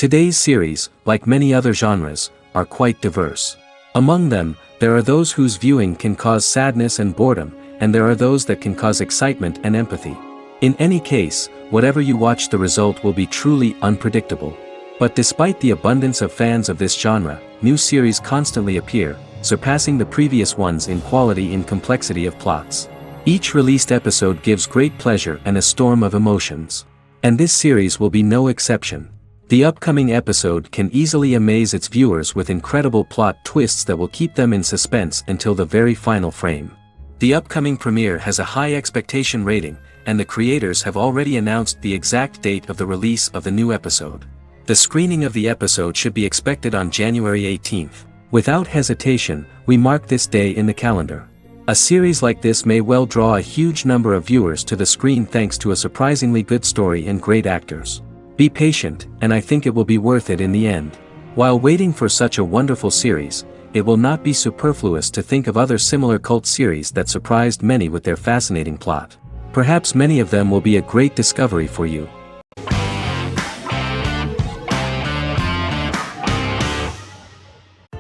Today's series, like many other genres, are quite diverse. Among them, there are those whose viewing can cause sadness and boredom, and there are those that can cause excitement and empathy. In any case, whatever you watch, the result will be truly unpredictable. But despite the abundance of fans of this genre, new series constantly appear, surpassing the previous ones in quality and complexity of plots. Each released episode gives great pleasure and a storm of emotions. And this series will be no exception. The upcoming episode can easily amaze its viewers with incredible plot twists that will keep them in suspense until the very final frame. The upcoming premiere has a high expectation rating, and the creators have already announced the exact date of the release of the new episode. The screening of the episode should be expected on January 18th. Without hesitation, we mark this day in the calendar. A series like this may well draw a huge number of viewers to the screen thanks to a surprisingly good story and great actors. Be patient, and I think it will be worth it in the end. While waiting for such a wonderful series, it will not be superfluous to think of other similar cult series that surprised many with their fascinating plot. Perhaps many of them will be a great discovery for you.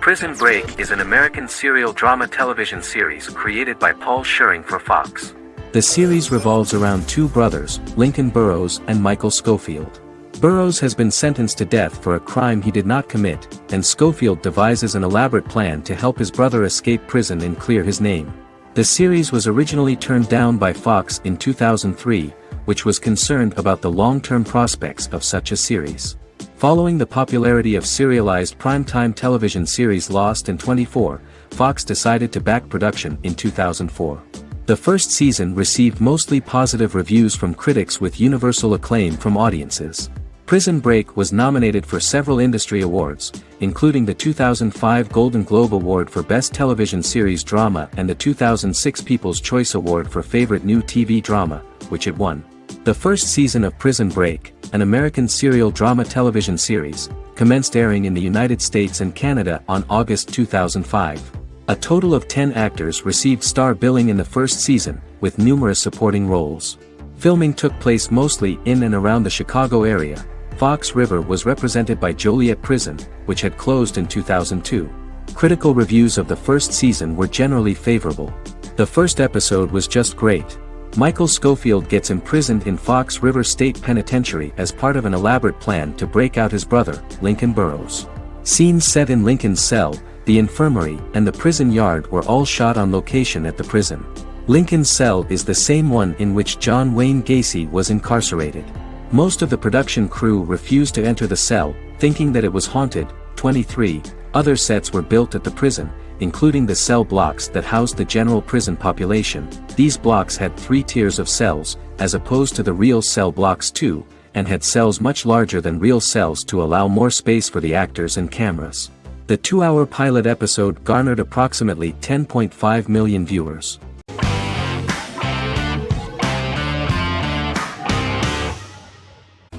Prison Break is an American serial drama television series created by Paul Schering for Fox. The series revolves around two brothers, Lincoln Burrows and Michael Schofield. Burrows has been sentenced to death for a crime he did not commit, and Schofield devises an elaborate plan to help his brother escape prison and clear his name. The series was originally turned down by Fox in 2003, which was concerned about the long-term prospects of such a series. Following the popularity of serialized primetime television series Lost and 24, Fox decided to back production in 2004. The first season received mostly positive reviews from critics with universal acclaim from audiences. Prison Break was nominated for several industry awards, including the 2005 Golden Globe Award for Best Television Series Drama and the 2006 People's Choice Award for Favorite New TV Drama, which it won. The first season of Prison Break, an American serial drama television series, commenced airing in the United States and Canada on August 2005. A total of 10 actors received star billing in the first season, with numerous supporting roles. Filming took place mostly in and around the Chicago area. Fox River was represented by Joliet Prison, which had closed in 2002. Critical reviews of the first season were generally favorable. The first episode was just great. Michael Schofield gets imprisoned in Fox River State Penitentiary as part of an elaborate plan to break out his brother, Lincoln Burrows. Scenes set in Lincoln's cell, the infirmary, and the prison yard were all shot on location at the prison. Lincoln's cell is the same one in which John Wayne Gacy was incarcerated. Most of the production crew refused to enter the cell, thinking that it was haunted. 23 other sets were built at the prison, including the cell blocks that housed the general prison population. These blocks had 3 tiers of cells, as opposed to the real cell blocks 2, and had cells much larger than real cells to allow more space for the actors and cameras. The 2-hour pilot episode garnered approximately 10.5 million viewers.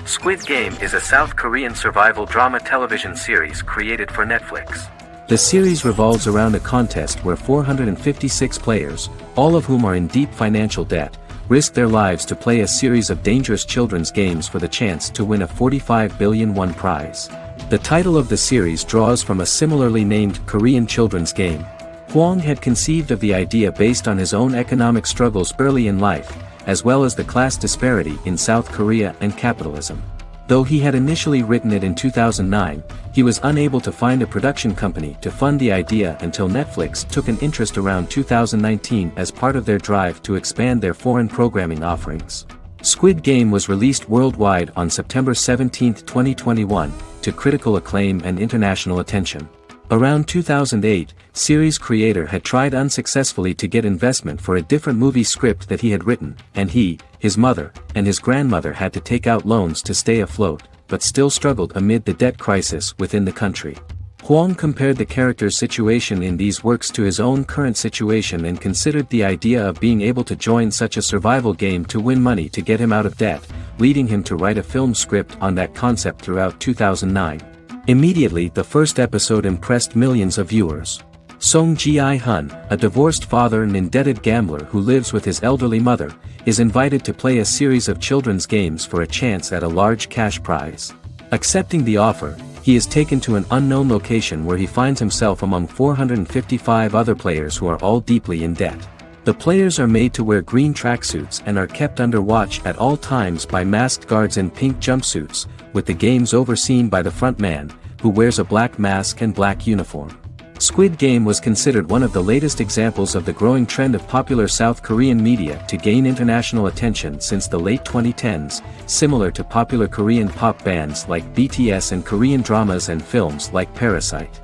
Squid Game is a South Korean survival drama television series created for Netflix. The series revolves around a contest where 456 players, all of whom are in deep financial debt, risk their lives to play a series of dangerous children's games for the chance to win a 45 billion won prize. The title of the series draws from a similarly named Korean children's game. Hwang had conceived of the idea based on his own economic struggles early in life, as well as the class disparity in South Korea and capitalism. Though he had initially written it in 2009, he was unable to find a production company to fund the idea until Netflix took an interest around 2019 as part of their drive to expand their foreign programming offerings. Squid Game was released worldwide on September 17, 2021, to critical acclaim and international attention. Around 2008, series creator had tried unsuccessfully to get investment for a different movie script that he had written, and he, his mother, and his grandmother had to take out loans to stay afloat, but still struggled amid the debt crisis within the country. Hwang compared the character's situation in these works to his own current situation and considered the idea of being able to join such a survival game to win money to get him out of debt, leading him to write a film script on that concept throughout 2009. Immediately, the first episode impressed millions of viewers. Song Ji-hun, a divorced father and indebted gambler who lives with his elderly mother, is invited to play a series of children's games for a chance at a large cash prize. Accepting the offer, he is taken to an unknown location where he finds himself among 455 other players who are all deeply in debt. The players are made to wear green tracksuits and are kept under watch at all times by masked guards in pink jumpsuits, with the games overseen by the front man, who wears a black mask and black uniform. Squid Game was considered one of the latest examples of the growing trend of popular South Korean media to gain international attention since the late 2010s, similar to popular Korean pop bands like BTS and Korean dramas and films like Parasite.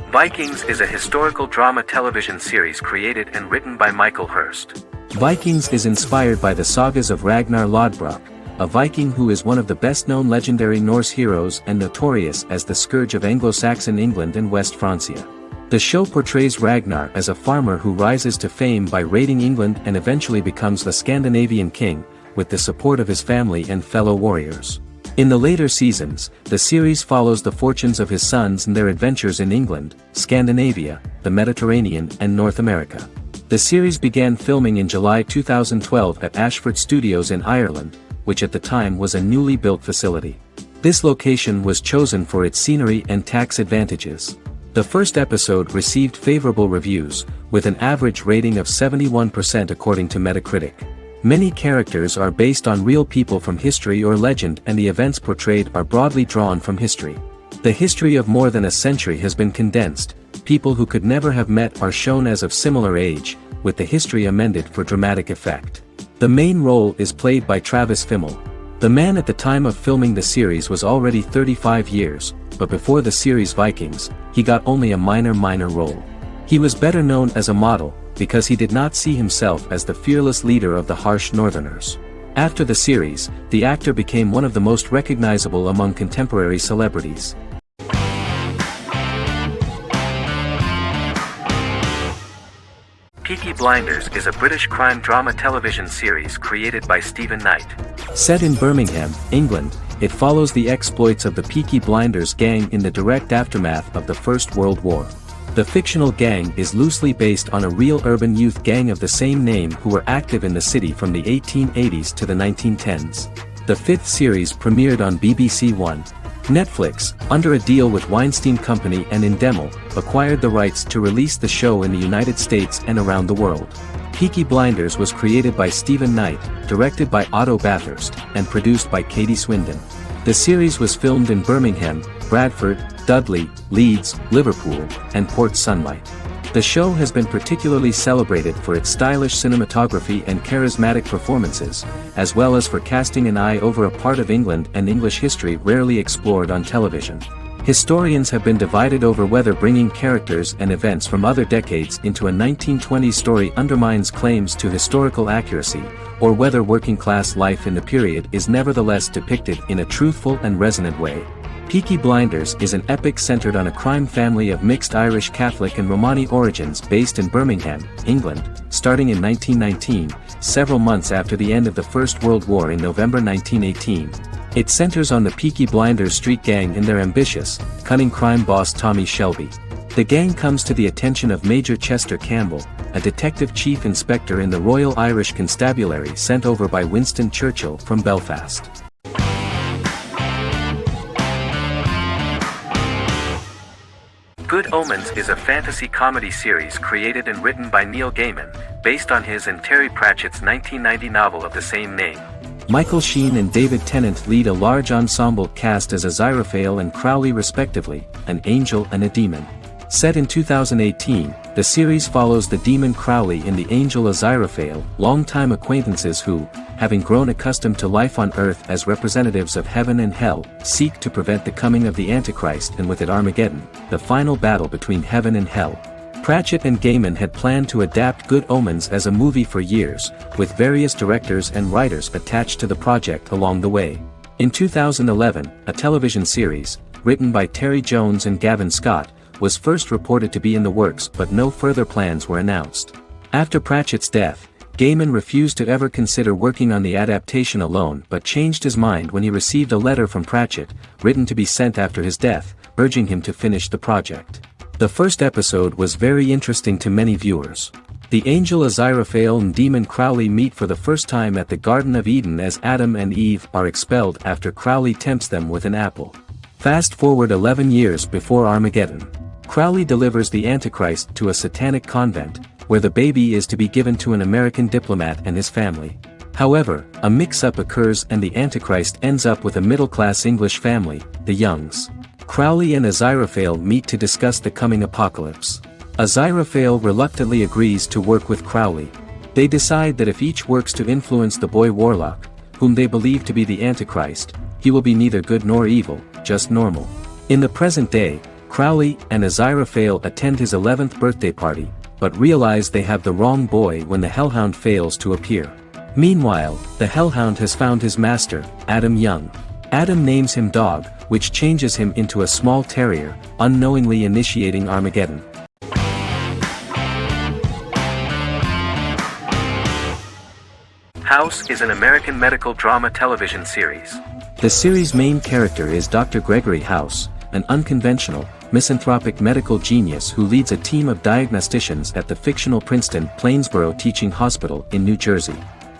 Vikings is a historical drama television series created and written by Michael Hurst. Vikings is inspired by the sagas of Ragnar Lodbrok, a Viking who is one of the best-known legendary Norse heroes and notorious as the scourge of Anglo-Saxon England and West Francia. The show portrays Ragnar as a farmer who rises to fame by raiding England and eventually becomes the Scandinavian king, with the support of his family and fellow warriors. In the later seasons, the series follows the fortunes of his sons and their adventures in England, Scandinavia, the Mediterranean and North America. The series began filming in July 2012 at Ashford Studios in Ireland, which at the time was a newly built facility. This location was chosen for its scenery and tax advantages. The first episode received favorable reviews, with an average rating of 71% according to Metacritic. Many characters are based on real people from history or legend, and the events portrayed are broadly drawn from history. The history of more than a century has been condensed. People who could never have met are shown as of similar age, with the history amended for dramatic effect. The main role is played by Travis Fimmel. The man at the time of filming the series was already 35 years, but before the series Vikings, he got only a minor role. He was better known as a model, because he did not see himself as the fearless leader of the harsh Northerners. After the series, the actor became one of the most recognizable among contemporary celebrities. Peaky Blinders is a British crime drama television series created by Stephen Knight. Set in Birmingham, England, it follows the exploits of the Peaky Blinders gang in the direct aftermath of the First World War. The fictional gang is loosely based on a real urban youth gang of the same name who were active in the city from the 1880s to the 1910s. The fifth series premiered on BBC One. Netflix, under a deal with Weinstein Company and Endemol, acquired the rights to release the show in the United States and around the world. Peaky Blinders was created by Stephen Knight, directed by Otto Bathurst, and produced by Katie Swindon. The series was filmed in Birmingham, Bradford, Dudley, Leeds, Liverpool, and Port Sunlight. The show has been particularly celebrated for its stylish cinematography and charismatic performances, as well as for casting an eye over a part of England and English history rarely explored on television. Historians have been divided over whether bringing characters and events from other decades into a 1920s story undermines claims to historical accuracy, or whether working-class life in the period is nevertheless depicted in a truthful and resonant way. Peaky Blinders is an epic centered on a crime family of mixed Irish Catholic and Romani origins based in Birmingham, England, starting in 1919, several months after the end of the First World War in November 1918. It centers on the Peaky Blinders street gang and their ambitious, cunning crime boss Tommy Shelby. The gang comes to the attention of Major Chester Campbell, a detective chief inspector in the Royal Irish Constabulary sent over by Winston Churchill from Belfast. Good Omens is a fantasy comedy series created and written by Neil Gaiman, based on his and Terry Pratchett's 1990 novel of the same name. Michael Sheen and David Tennant lead a large ensemble cast as Aziraphale and Crowley respectively, an angel and a demon. Set in 2018, the series follows the demon Crowley and the angel Aziraphale, longtime acquaintances who, having grown accustomed to life on Earth as representatives of heaven and hell, seek to prevent the coming of the Antichrist and with it Armageddon, the final battle between heaven and hell. Pratchett and Gaiman had planned to adapt Good Omens as a movie for years, with various directors and writers attached to the project along the way. In 2011, a television series, written by Terry Jones and Gavin Scott, was first reported to be in the works, but no further plans were announced. After Pratchett's death, Gaiman refused to ever consider working on the adaptation alone but changed his mind when he received a letter from Pratchett, written to be sent after his death, urging him to finish the project. The first episode was very interesting to many viewers. The angel Aziraphale and demon Crowley meet for the first time at the Garden of Eden as Adam and Eve are expelled after Crowley tempts them with an apple. Fast forward 11 years before Armageddon. Crowley delivers the Antichrist to a satanic convent, where the baby is to be given to an American diplomat and his family. However, a mix-up occurs and the Antichrist ends up with a middle-class English family, the Youngs. Crowley and Aziraphale meet to discuss the coming apocalypse. Aziraphale reluctantly agrees to work with Crowley. They decide that if each works to influence the boy warlock, whom they believe to be the Antichrist, he will be neither good nor evil, just normal. In the present day, Crowley and Aziraphale attend his 11th birthday party, but realize they have the wrong boy when the Hellhound fails to appear. Meanwhile, the Hellhound has found his master, Adam Young. Adam names him Dog, which changes him into a small terrier, unknowingly initiating Armageddon. House is an American medical drama television series. The series' main character is Dr. Gregory House, an unconventional, misanthropic medical genius who leads a team of diagnosticians at the fictional Princeton Plainsboro Teaching Hospital in New Jersey.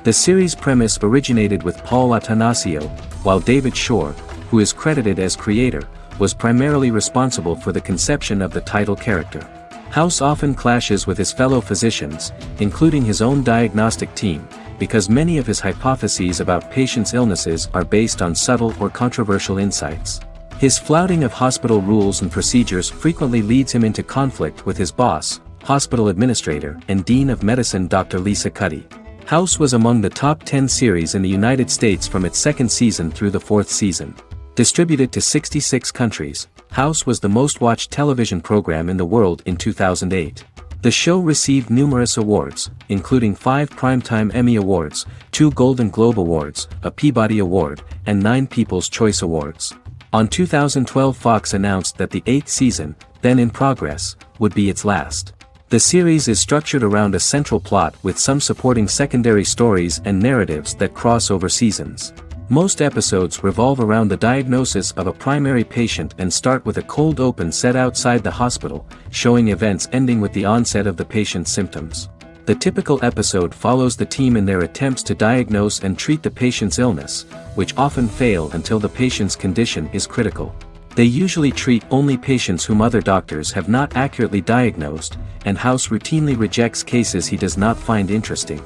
The series' premise originated with Paul Attanasio, while David Shore, who is credited as creator, was primarily responsible for the conception of the title character. House often clashes with his fellow physicians, including his own diagnostic team, because many of his hypotheses about patients' illnesses are based on subtle or controversial insights. His flouting of hospital rules and procedures frequently leads him into conflict with his boss, hospital administrator and dean of medicine Dr. Lisa Cuddy. House was among the top 10 series in the United States from its second season through the fourth season. Distributed to 66 countries, House was the most-watched television program in the world in 2008. The show received numerous awards, including 5 Primetime Emmy Awards, 2 Golden Globe Awards, a Peabody Award, and 9 People's Choice Awards. On 2012, Fox announced that the 8th season, then in progress, would be its last. The series is structured around a central plot with some supporting secondary stories and narratives that cross over seasons. Most episodes revolve around the diagnosis of a primary patient and start with a cold open set outside the hospital, showing events ending with the onset of the patient's symptoms. The typical episode follows the team in their attempts to diagnose and treat the patient's illness, which often fail until the patient's condition is critical. They usually treat only patients whom other doctors have not accurately diagnosed, and House routinely rejects cases he does not find interesting.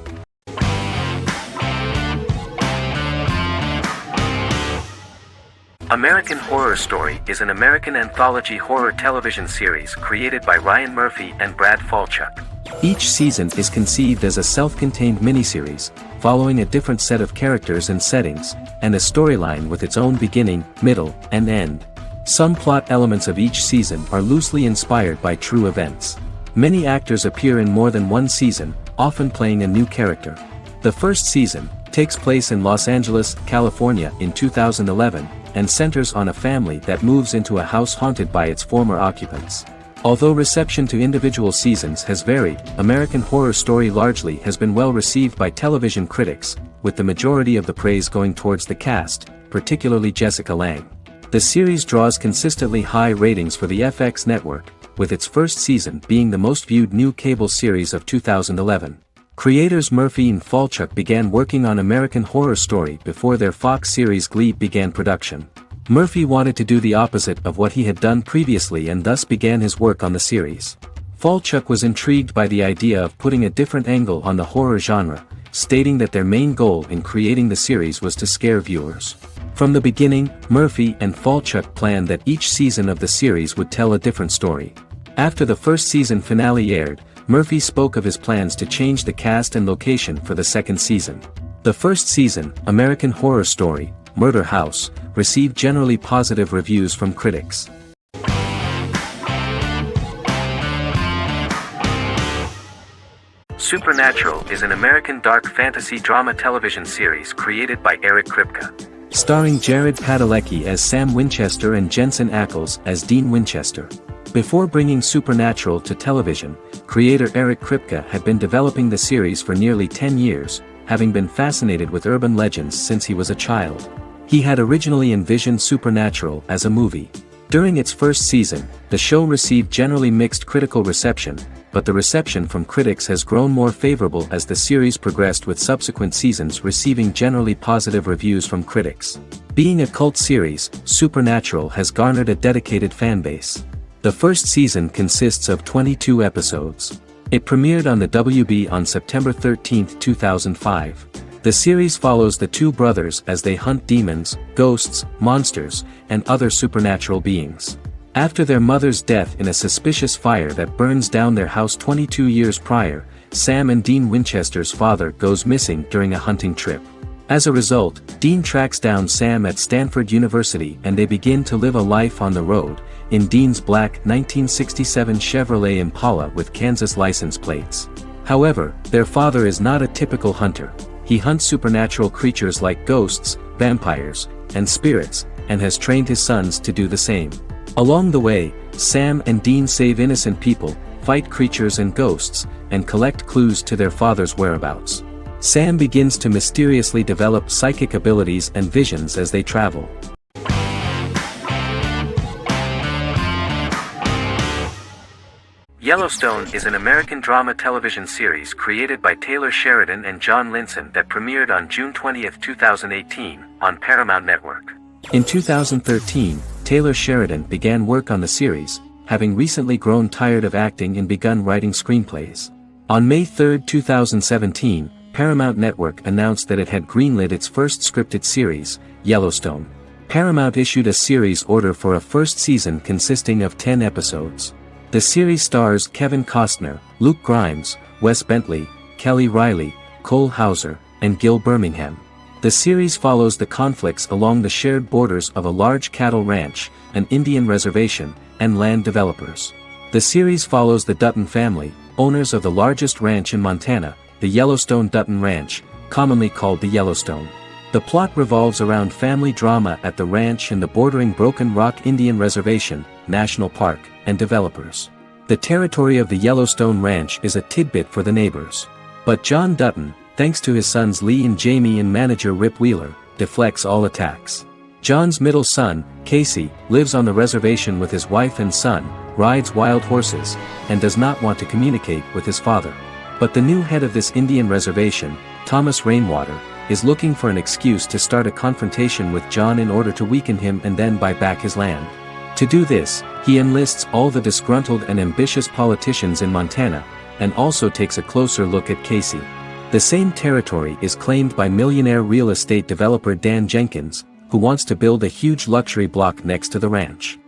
American Horror Story is an American anthology horror television series created by Ryan Murphy and Brad Falchuk. Each season is conceived as a self-contained miniseries, following a different set of characters and settings, and a storyline with its own beginning, middle, and end. Some plot elements of each season are loosely inspired by true events. Many actors appear in more than one season, often playing a new character. The first season takes place in Los Angeles, California in 2011, and centers on a family that moves into a house haunted by its former occupants. Although reception to individual seasons has varied, American Horror Story largely has been well received by television critics, with the majority of the praise going towards the cast, particularly Jessica Lange. The series draws consistently high ratings for the FX network, with its first season being the most viewed new cable series of 2011. Creators Murphy and Falchuk began working on American Horror Story before their Fox series Glee began production. Murphy wanted to do the opposite of what he had done previously and thus began his work on the series. Falchuk was intrigued by the idea of putting a different angle on the horror genre, stating that their main goal in creating the series was to scare viewers. From the beginning, Murphy and Falchuk planned that each season of the series would tell a different story. After the first season finale aired, Murphy spoke of his plans to change the cast and location for the second season. The first season, American Horror Story, Murder House, received generally positive reviews from critics. Supernatural is an American dark fantasy drama television series created by Eric Kripke. Starring Jared Padalecki as Sam Winchester and Jensen Ackles as Dean Winchester. Before bringing Supernatural to television, creator Eric Kripke had been developing the series for nearly 10 years, having been fascinated with urban legends since he was a child. He had originally envisioned Supernatural as a movie. During its first season, the show received generally mixed critical reception, but the reception from critics has grown more favorable as the series progressed, with subsequent seasons receiving generally positive reviews from critics. Being a cult series, Supernatural has garnered a dedicated fanbase. The first season consists of 22 episodes. It premiered on the WB on September 13, 2005. The series follows the two brothers as they hunt demons, ghosts, monsters, and other supernatural beings. After their mother's death in a suspicious fire that burns down their house 22 years prior, Sam and Dean Winchester's father goes missing during a hunting trip. As a result, Dean tracks down Sam at Stanford University and they begin to live a life on the road, in Dean's black 1967 Chevrolet Impala with Kansas license plates. However, their father is not a typical hunter. He hunts supernatural creatures like ghosts, vampires, and spirits, and has trained his sons to do the same. Along the way, Sam and Dean save innocent people, fight creatures and ghosts, and collect clues to their father's whereabouts. Sam begins to mysteriously develop psychic abilities and visions as they travel. Yellowstone is an American drama television series created by Taylor Sheridan and John Linson that premiered on June 20, 2018, on Paramount Network. In 2013, Taylor Sheridan began work on the series, having recently grown tired of acting and begun writing screenplays. On May 3, 2017, Paramount Network announced that it had greenlit its first scripted series, Yellowstone. Paramount issued a series order for a first season consisting of 10 episodes. The series stars Kevin Costner, Luke Grimes, Wes Bentley, Kelly Riley, Cole Hauser, and Gil Birmingham. The series follows the conflicts along the shared borders of a large cattle ranch, an Indian reservation, and land developers. The series follows the Dutton family, owners of the largest ranch in Montana, the Yellowstone Dutton Ranch, commonly called the Yellowstone. The plot revolves around family drama at the ranch and the bordering Broken Rock Indian Reservation, National Park, and developers. The territory of the Yellowstone Ranch is a tidbit for the neighbors. But John Dutton, thanks to his sons Lee and Jamie and manager Rip Wheeler, deflects all attacks. John's middle son, Casey, lives on the reservation with his wife and son, rides wild horses, and does not want to communicate with his father. But the new head of this Indian reservation, Thomas Rainwater, is looking for an excuse to start a confrontation with John in order to weaken him and then buy back his land. To do this, he enlists all the disgruntled and ambitious politicians in Montana, and also takes a closer look at Casey. The same territory is claimed by millionaire real estate developer Dan Jenkins, who wants to build a huge luxury block next to the ranch.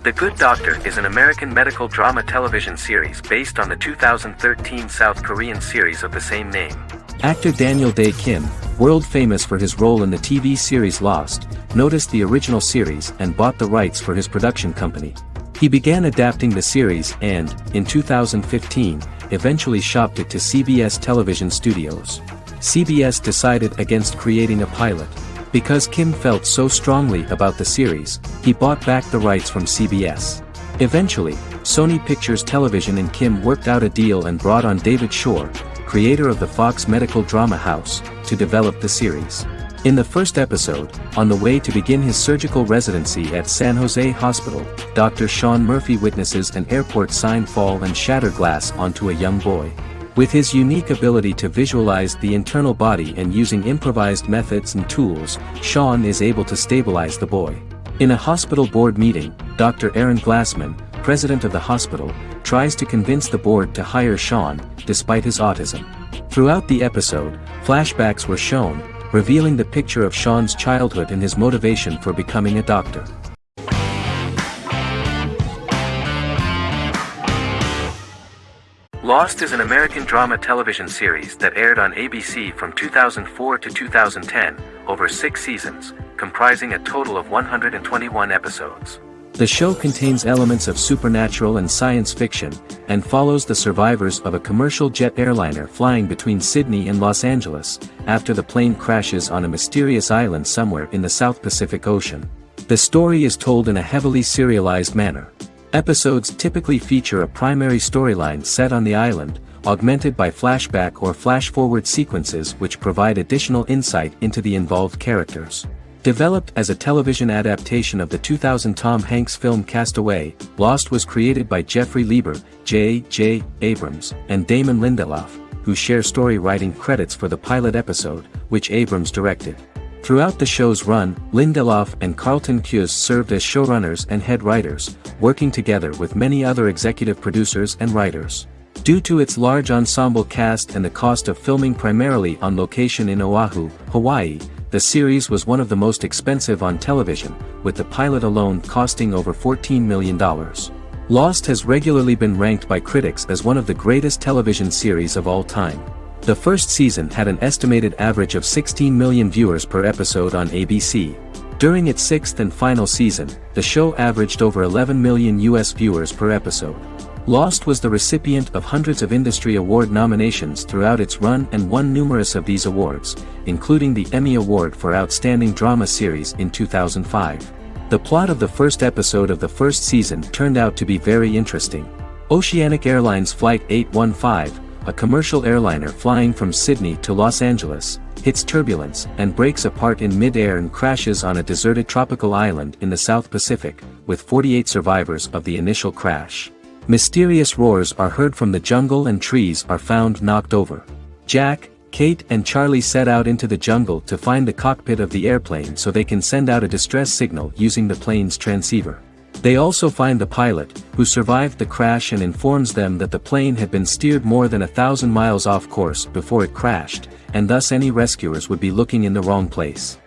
The Good Doctor is an American medical drama television series based on the 2013 South Korean series of the same name. Actor Daniel Dae Kim, world famous for his role in the TV series Lost, noticed the original series and bought the rights for his production company. He began adapting the series and, in 2015, eventually shopped it to CBS Television Studios. CBS decided against creating a pilot. Because Kim felt so strongly about the series, he bought back the rights from CBS. Eventually, Sony Pictures Television and Kim worked out a deal and brought on David Shore, creator of the Fox medical drama house, to develop the series. In the first episode, on the way to begin his surgical residency at San Jose Hospital, Dr. Sean Murphy witnesses an airport sign fall and shatter glass onto a young boy. With his unique ability to visualize the internal body and using improvised methods and tools, Sean is able to stabilize the boy. In a hospital board meeting, Dr. Aaron Glassman, president of the hospital, tries to convince the board to hire Sean, despite his autism. Throughout the episode, flashbacks were shown, revealing the picture of Sean's childhood and his motivation for becoming a doctor. Lost is an American drama television series that aired on ABC from 2004 to 2010, over 6 seasons, comprising a total of 121 episodes. The show contains elements of supernatural and science fiction, and follows the survivors of a commercial jet airliner flying between Sydney and Los Angeles, after the plane crashes on a mysterious island somewhere in the South Pacific Ocean. The story is told in a heavily serialized manner. Episodes typically feature a primary storyline set on the island, augmented by flashback or flash-forward sequences which provide additional insight into the involved characters. Developed as a television adaptation of the 2000 Tom Hanks film Castaway, Lost was created by Jeffrey Lieber, J.J. Abrams, and Damon Lindelof, who share story writing credits for the pilot episode, which Abrams directed. Throughout the show's run, Lindelof and Carlton Cuse served as showrunners and head writers, working together with many other executive producers and writers. Due to its large ensemble cast and the cost of filming primarily on location in Oahu, Hawaii, the series was one of the most expensive on television, with the pilot alone costing over $14 million. Lost has regularly been ranked by critics as one of the greatest television series of all time. The first season had an estimated average of 16 million viewers per episode on ABC. During its sixth and final season, the show averaged over 11 million US viewers per episode. Lost was the recipient of hundreds of industry award nominations throughout its run and won numerous of these awards, including the Emmy Award for Outstanding Drama Series in 2005. The plot of the first episode of the first season turned out to be very interesting. Oceanic Airlines Flight 815, a commercial airliner flying from Sydney to Los Angeles, hits turbulence and breaks apart in mid-air and crashes on a deserted tropical island in the South Pacific, with 48 survivors of the initial crash. Mysterious roars are heard from the jungle and trees are found knocked over. Jack, Kate and Charlie set out into the jungle to find the cockpit of the airplane so they can send out a distress signal using the plane's transceiver. They also find the pilot, who survived the crash and informs them that the plane had been steered more than 1,000 miles off course before it crashed, and thus any rescuers would be looking in the wrong place.